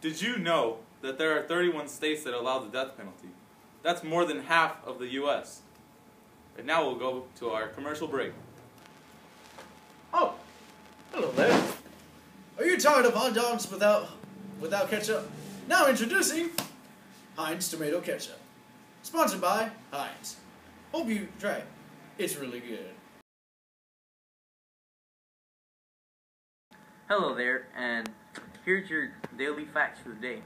Did you know that there are 31 states that allow the death penalty? That's more than half of the U.S. And now we'll go to our commercial break. Oh, hello there. Are you tired of hot dogs without ketchup? Now introducing Heinz Tomato Ketchup. Sponsored by Heinz. Hope you try it. It's really good. Hello there, and here's your daily facts for the day.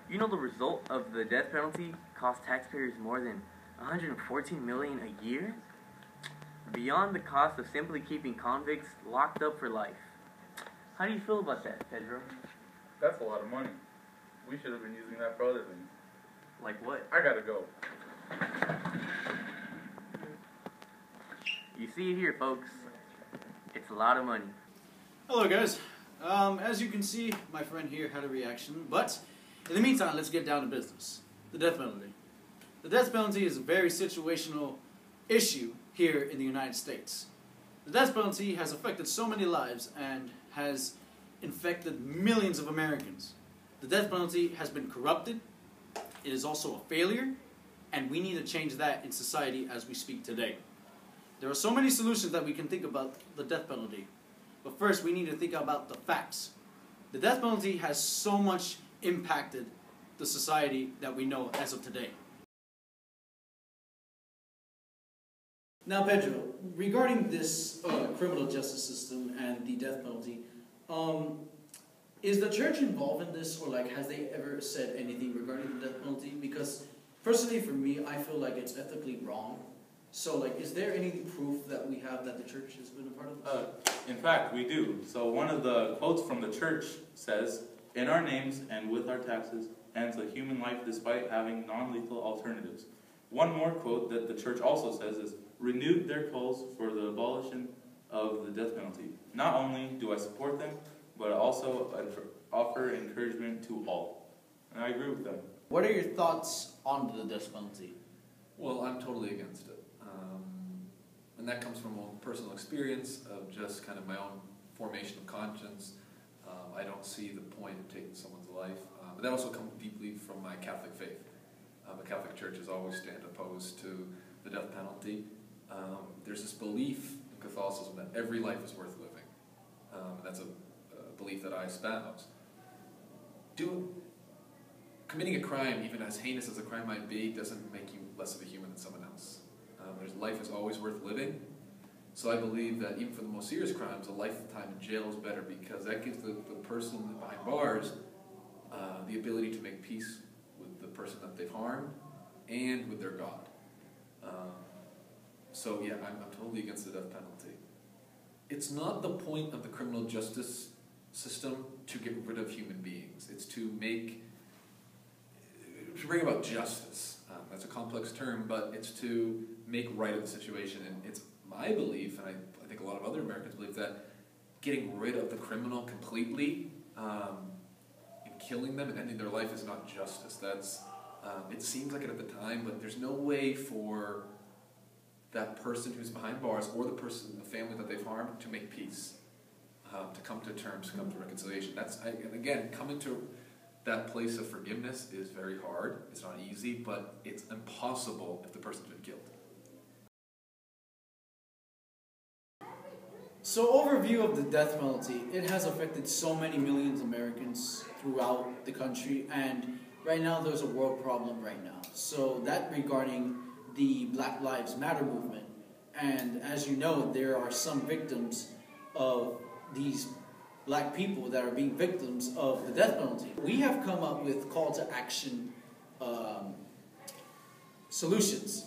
You know the result of the death penalty costs taxpayers more than $114 million a year? Beyond the cost of simply keeping convicts locked up for life. How do you feel about that, Pedro? That's a lot of money. We should have been using that for other things. Like what? I gotta go. You see it here, folks. It's a lot of money. Hello guys. As you can see, my friend here had a reaction, but in the meantime, let's get down to business. The death penalty. The death penalty is a very situational issue here in the United States. The death penalty has affected so many lives and has infected millions of Americans. The death penalty has been corrupted. It is also a failure, and we need to change that in society as we speak today. There are so many solutions that we can think about the death penalty. But first, we need to think about the facts. The death penalty has so much impacted the society that we know as of today. Now, Pedro, regarding this criminal justice system and the death penalty, is the church involved in this, or has they ever said anything regarding the death penalty? Because personally, for me, I feel like it's ethically wrong. So, is there any proof that we have that the church has been a part of this? In fact, we do. So one of the quotes from the church says, "In our names and with our taxes ends a human life despite having non-lethal alternatives." One more quote that the church also says is, "Renewed their calls for the abolition of the death penalty. Not only do I support them, but I also offer encouragement to all." And I agree with them. What are your thoughts on the death penalty? Well, I'm totally against it. And that comes from personal experience of just kind of my own formation of conscience. I don't see the point of taking someone's life. But that also comes deeply from my Catholic faith. The Catholic Church has always stand opposed to the death penalty. There's this belief in Catholicism that every life is worth living. And that's a belief that I espouse. Committing a crime, even as heinous as a crime might be, doesn't make you less of a human than someone else. Life is always worth living. So I believe that even for the most serious crimes, a lifetime in jail is better because that gives the person behind bars the ability to make peace with the person that they've harmed and with their God. So yeah, I'm totally against the death penalty. It's not the point of the criminal justice system to get rid of human beings. It's to bring about justice. That's a complex term, but it's to make right of the situation. And it's my belief, and I think a lot of other Americans believe, that getting rid of the criminal completely and killing them and ending their life is not justice. It seems like it at the time, but there's no way for that person who's behind bars or the family that they've harmed to make peace, to come to terms, to come to reconciliation. And again, coming to that place of forgiveness is very hard. It's not easy, but it's impossible if the person's been killed. So, overview of the death penalty. It has affected so many millions of Americans throughout the country, and right now there's a world problem right now. So that regarding the Black Lives Matter movement, and as you know, there are some victims of these Black people that are being victims of the death penalty. We have come up with call to action solutions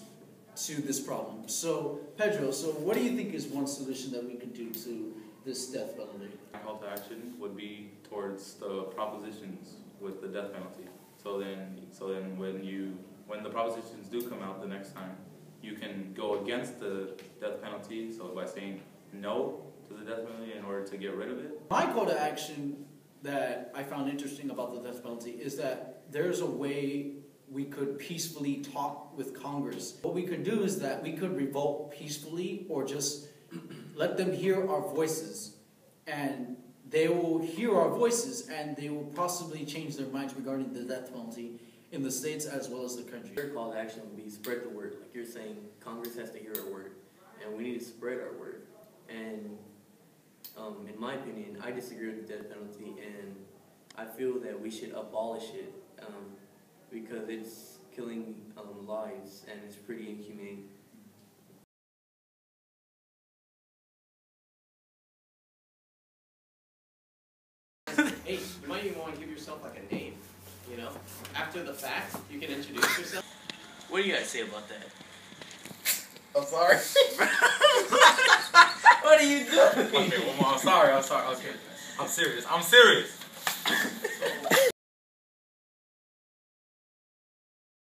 to this problem. So, Pedro, what do you think is one solution that we could do to this death penalty? My call to action would be towards the propositions with the death penalty. So then when the propositions do come out the next time, you can go against the death penalty, so by saying no to the death penalty in order to get rid of it. My call to action that I found interesting about the death penalty is that there's a way we could peacefully talk with Congress. What we could do is that we could revolt peacefully or just let them hear our voices and they will hear our voices and they will possibly change their minds regarding the death penalty in the States as well as the country. Your call to action would be spread the word. Like you're saying, Congress has to hear our word, and we need to spread our word. And in my opinion, I disagree with the death penalty, and I feel that we should abolish it because it's killing lives and it's pretty inhumane. Hey, you might even want to give yourself like a name, you know? After the fact, you can introduce yourself. What do you guys say about that? I'm sorry. What are you doing? Okay, one more. I'm sorry. Okay. I'm serious.